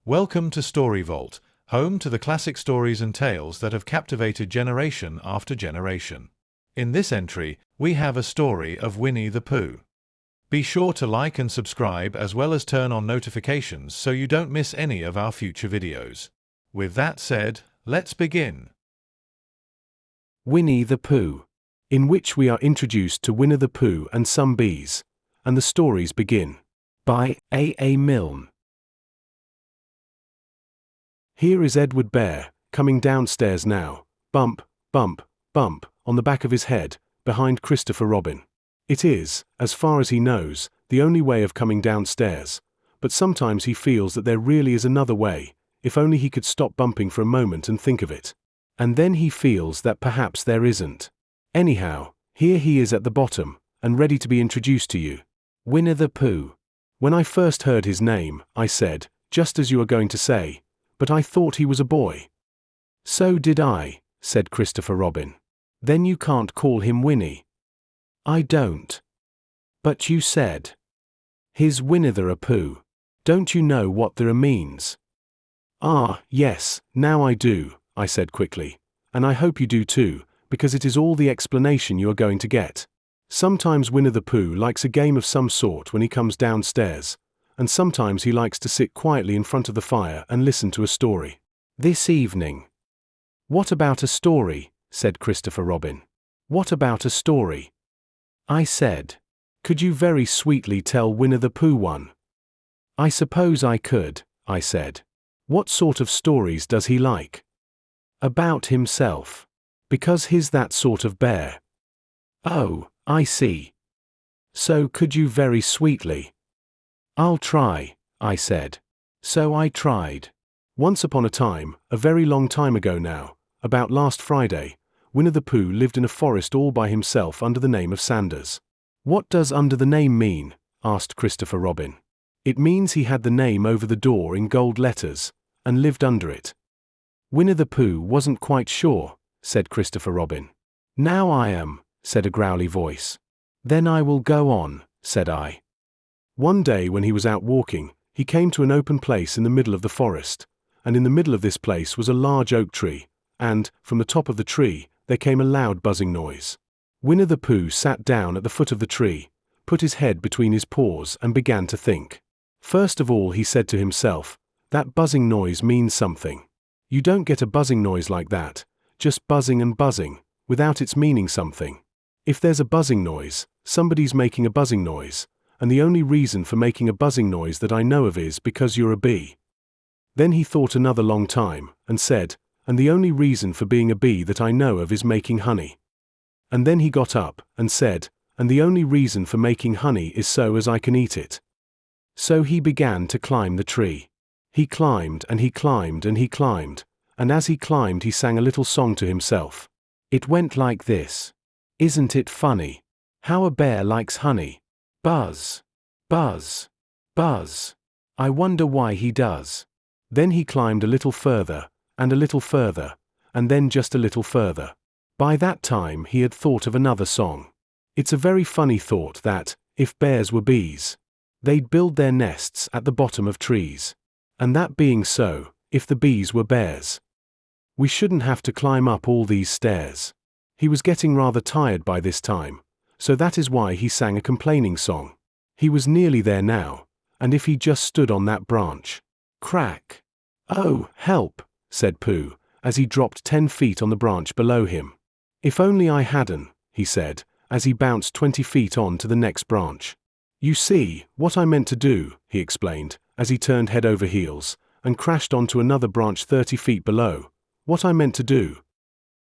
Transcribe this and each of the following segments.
Welcome to Story Vault, home to the classic stories and tales that have captivated generation after generation. In this entry, we have a story of Winnie the Pooh. Be sure to like and subscribe as well as turn on notifications so you don't miss any of our future videos. With that said, let's begin. Winnie the Pooh, in which we are introduced to Winnie the Pooh and some bees, and the stories begin. By A. Milne. Here is Edward Bear, coming downstairs now, bump, bump, bump, on the back of his head, behind Christopher Robin. It is, as far as he knows, the only way of coming downstairs, but sometimes he feels that there really is another way, if only he could stop bumping for a moment and think of it. And then he feels that perhaps there isn't. Anyhow, here he is at the bottom, and ready to be introduced to you. Winnie the Pooh. When I first heard his name, I said, just as you are going to say, but I thought he was a boy. So did I, said Christopher Robin. Then you can't call him Winnie. I don't. But you said. His Winnie the Pooh. Don't you know what the means? Ah, yes, now I do, I said quickly, and I hope you do too, because it is all the explanation you are going to get. Sometimes Winnie the Pooh likes a game of some sort when he comes downstairs, and sometimes he likes to sit quietly in front of the fire and listen to a story. This evening. What about a story? Said Christopher Robin. What about a story? I said. Could you very sweetly tell Winnie the Pooh one? I suppose I could, I said. What sort of stories does he like? About himself. Because he's that sort of bear. Oh, I see. So could you very sweetly? I'll try, I said. So I tried. Once upon a time, a very long time ago now, about last Friday, Winnie the Pooh lived in a forest all by himself under the name of Sanders. What does under the name mean? Asked Christopher Robin. It means he had the name over the door in gold letters, and lived under it. Winnie the Pooh wasn't quite sure, said Christopher Robin. Now I am, said a growly voice. Then I will go on, said I. One day when he was out walking, he came to an open place in the middle of the forest, and in the middle of this place was a large oak tree, and, from the top of the tree, there came a loud buzzing noise. Winnie the Pooh sat down at the foot of the tree, put his head between his paws and began to think. First of all he said to himself, that buzzing noise means something. You don't get a buzzing noise like that, just buzzing and buzzing, without its meaning something. If there's a buzzing noise, somebody's making a buzzing noise, and the only reason for making a buzzing noise that I know of is because you're a bee. Then he thought another long time, and said, and the only reason for being a bee that I know of is making honey. And then he got up, and said, and the only reason for making honey is so as I can eat it. So he began to climb the tree. He climbed and he climbed and he climbed, and as he climbed he sang a little song to himself. It went like this. Isn't it funny? How a bear likes honey. Buzz, buzz, buzz. I wonder why he does. Then he climbed a little further, and a little further, and then just a little further. By that time he had thought of another song. It's a very funny thought that, if bears were bees, they'd build their nests at the bottom of trees. And that being so, if the bees were bears, we shouldn't have to climb up all these stairs. He was getting rather tired by this time, so that is why he sang a complaining song. He was nearly there now, and if he just stood on that branch. Crack! Oh, help, said Pooh, as he dropped 10 feet on the branch below him. If only I hadn't, he said, as he bounced 20 feet on to the next branch. You see, what I meant to do, he explained, as he turned head over heels, and crashed onto another branch 30 feet below. What I meant to do.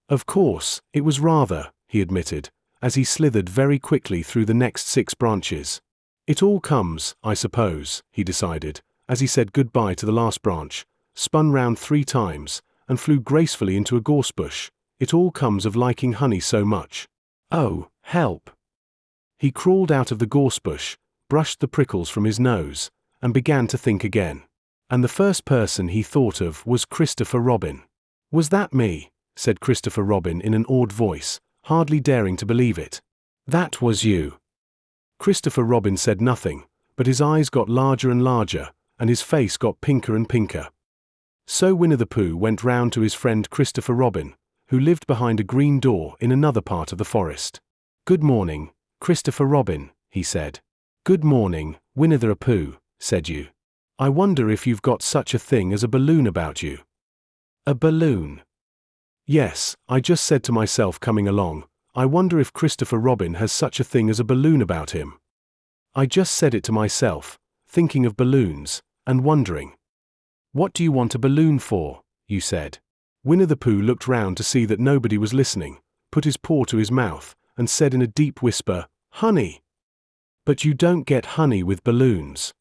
Of course, it was rather, he admitted, as he slithered very quickly through the next 6 branches. It all comes, I suppose, he decided, as he said goodbye to the last branch, spun round 3 times, and flew gracefully into a gorse bush. It all comes of liking honey so much. Oh, help! He crawled out of the gorse bush, brushed the prickles from his nose, and began to think again. And the first person he thought of was Christopher Robin. Was that me? Said Christopher Robin in an awed voice, hardly daring to believe it. That was you. Christopher Robin said nothing, but his eyes got larger and larger, and his face got pinker and pinker. So Winnie the Pooh went round to his friend Christopher Robin, who lived behind a green door in another part of the forest. "Good morning, Christopher Robin," he said. "Good morning, Winnie the Pooh," said you. "I wonder if you've got such a thing as a balloon about you." "A balloon?" "Yes, I just said to myself coming along, I wonder if Christopher Robin has such a thing as a balloon about him. I just said it to myself, thinking of balloons, and wondering." "What do you want a balloon for?" you said. Winnie the Pooh looked round to see that nobody was listening, put his paw to his mouth, and said in a deep whisper, "Honey." "But you don't get honey with balloons."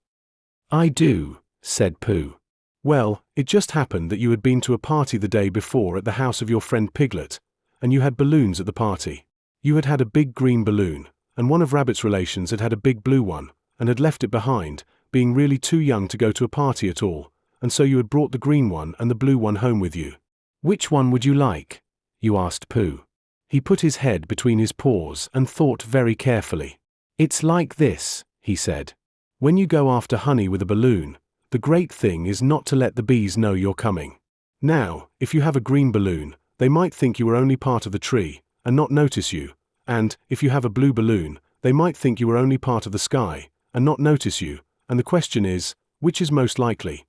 "I do," said Pooh. "Well, it just happened that you had been to a party the day before at the house of your friend Piglet, and you had balloons at the party. You had had a big green balloon, and one of Rabbit's relations had had a big blue one, and had left it behind, being really too young to go to a party at all, and so you had brought the green one and the blue one home with you. Which one would you like?" you asked Pooh. He put his head between his paws and thought very carefully. "It's like this," he said. "When you go after honey with a balloon, the great thing is not to let the bees know you're coming. Now, if you have a green balloon, they might think you were only part of the tree, and not notice you, and, if you have a blue balloon, they might think you were only part of the sky, and not notice you, and the question is, which is most likely?"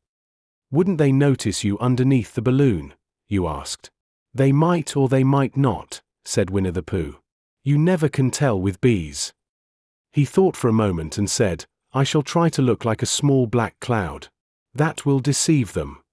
"Wouldn't they notice you underneath the balloon?" you asked. "They might or they might not," said Winnie the Pooh. "You never can tell with bees." He thought for a moment and said, "I shall try to look like a small black cloud. That will deceive them."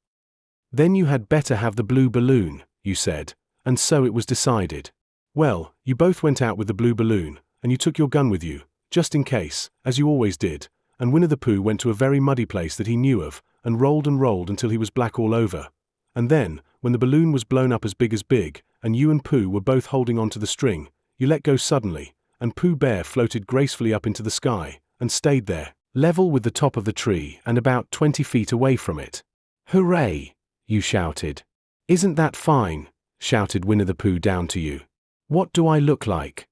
"Then you had better have the blue balloon," you said, and so it was decided. Well, you both went out with the blue balloon, and you took your gun with you, just in case, as you always did, and Winnie the Pooh went to a very muddy place that he knew of, and rolled until he was black all over. And then, when the balloon was blown up as big, and you and Pooh were both holding on to the string, you let go suddenly, and Pooh Bear floated gracefully up into the sky, and stayed there, level with the top of the tree and about 20 feet away from it. "Hooray!" you shouted. "Isn't that fine?" shouted Winnie the Pooh down to you. "What do I look like?"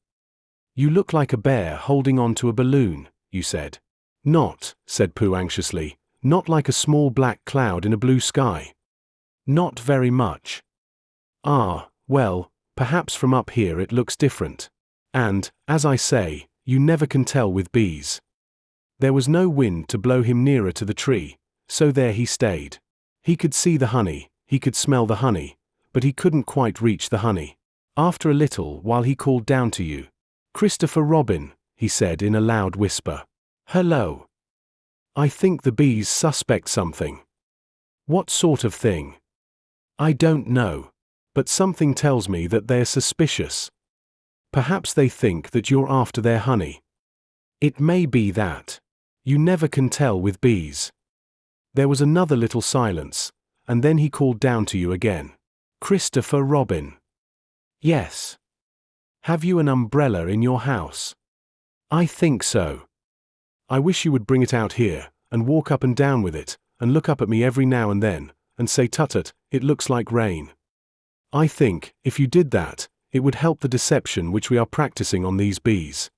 "You look like a bear holding on to a balloon," you said. "Not," said Pooh anxiously, "not like a small black cloud in a blue sky." "Not very much." "Ah, well, perhaps from up here it looks different. And, as I say, you never can tell with bees." There was no wind to blow him nearer to the tree, so there he stayed. He could see the honey, he could smell the honey, but he couldn't quite reach the honey. After a little while he called down to you. "Christopher Robin," he said in a loud whisper. "Hello. I think the bees suspect something." "What sort of thing?" "I don't know. But something tells me that they're suspicious. Perhaps they think that you're after their honey." "It may be that. You never can tell with bees." There was another little silence, and then he called down to you again. "Christopher Robin." "Yes." "Have you an umbrella in your house?" "I think so." "I wish you would bring it out here, and walk up and down with it, and look up at me every now and then, and say, 'Tut-tut, it looks like rain.' I think, if you did that, it would help the deception which we are practicing on these bees."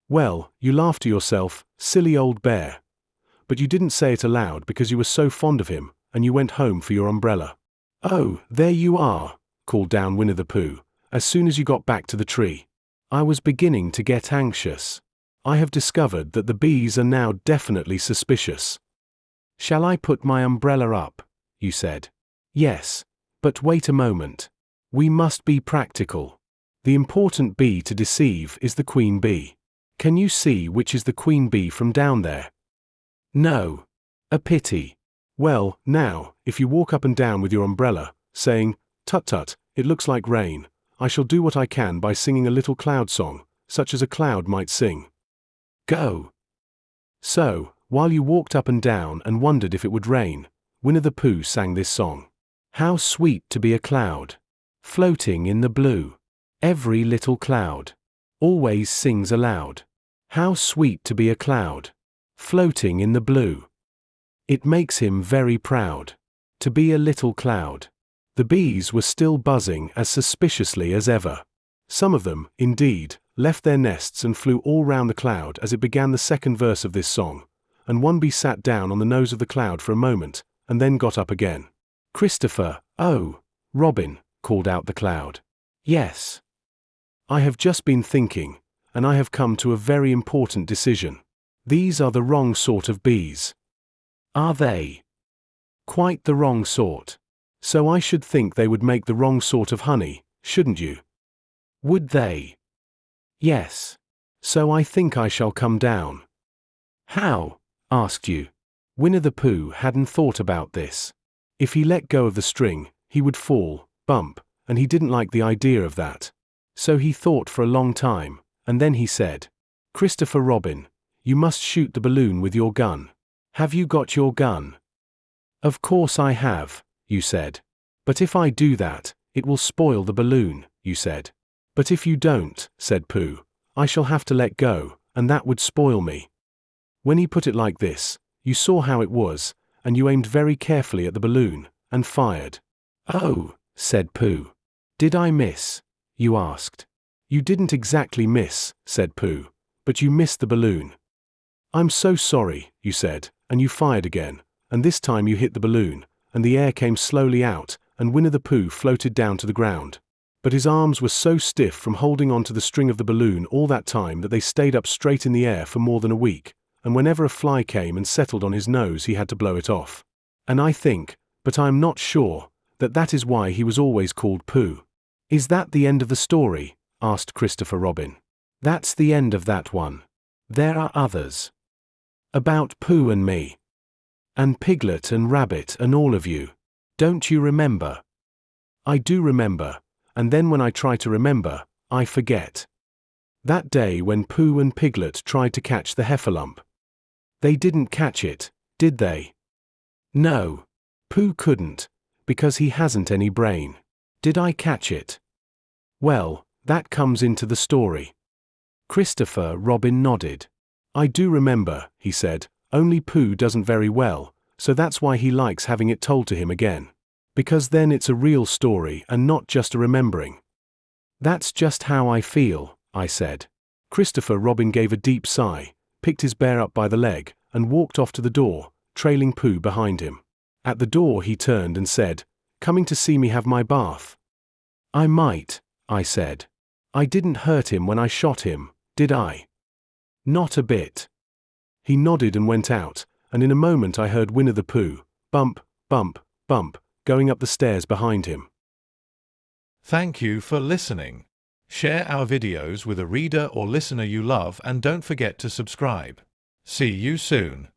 Well, you laughed to yourself, silly old bear. But you didn't say it aloud because you were so fond of him, and you went home for your umbrella. "Oh, there you are," called down Winnie the Pooh, as soon as you got back to the tree. "I was beginning to get anxious. I have discovered that the bees are now definitely suspicious." "Shall I put my umbrella up?" you said. "Yes. But wait a moment. We must be practical. The important bee to deceive is the queen bee. Can you see which is the queen bee from down there?" "No." "A pity. Well, now, if you walk up and down with your umbrella, saying, 'Tut-tut, it looks like rain,' I shall do what I can by singing a little cloud song, such as a cloud might sing. Go." So, while you walked up and down and wondered if it would rain, Winnie the Pooh sang this song. "How sweet to be a cloud, floating in the blue. Every little cloud always sings aloud. How sweet to be a cloud, floating in the blue. It makes him very proud to be a little cloud." The bees were still buzzing as suspiciously as ever. Some of them, indeed, left their nests and flew all round the cloud as it began the second verse of this song, and one bee sat down on the nose of the cloud for a moment, and then got up again. "Christopher, oh, Robin," called out the cloud. "Yes. I have just been thinking, and I have come to a very important decision. These are the wrong sort of bees." "Are they?" "Quite the wrong sort. So I should think they would make the wrong sort of honey, shouldn't you?" "Would they?" "Yes. So I think I shall come down." "How?" asked you. Winnie the Pooh hadn't thought about this. If he let go of the string, he would fall, bump, and he didn't like the idea of that. So he thought for a long time, and then he said, "Christopher Robin, you must shoot the balloon with your gun. Have you got your gun?" "Of course I have," you said. "But if I do that, it will spoil the balloon," you said. "But if you don't," said Pooh, "I shall have to let go, and that would spoil me." When he put it like this, you saw how it was, and you aimed very carefully at the balloon, and fired. "Oh," said Pooh. "Did I miss?" you asked. "You didn't exactly miss," said Pooh, "but you missed the balloon." "I'm so sorry," you said, and you fired again, and this time you hit the balloon, and the air came slowly out, and Winnie the Pooh floated down to the ground. But his arms were so stiff from holding on to the string of the balloon all that time that they stayed up straight in the air for more than a week, and whenever a fly came and settled on his nose he had to blow it off. And I think, but I am not sure, that is why he was always called Pooh. "Is that the end of the story?" asked Christopher Robin. "That's the end of that one. There are others. About Pooh and me. And Piglet and Rabbit and all of you. Don't you remember?" "I do remember, and then when I try to remember, I forget. That day when Pooh and Piglet tried to catch the heffalump. They didn't catch it, did they?" "No. Pooh couldn't, because he hasn't any brain. Did I catch it?" "Well, that comes into the story." Christopher Robin nodded. "I do remember," he said, "only Pooh doesn't very well, so that's why he likes having it told to him again. Because then it's a real story and not just a remembering." "That's just how I feel," I said. Christopher Robin gave a deep sigh, picked his bear up by the leg, and walked off to the door, trailing Pooh behind him. At the door he turned and said, "Coming to see me have my bath?" "I might," I said. "I didn't hurt him when I shot him, did I?" "Not a bit." He nodded and went out, and in a moment I heard Winnie the Pooh, bump, bump, bump, going up the stairs behind him. Thank you for listening. Share our videos with a reader or listener you love and don't forget to subscribe. See you soon.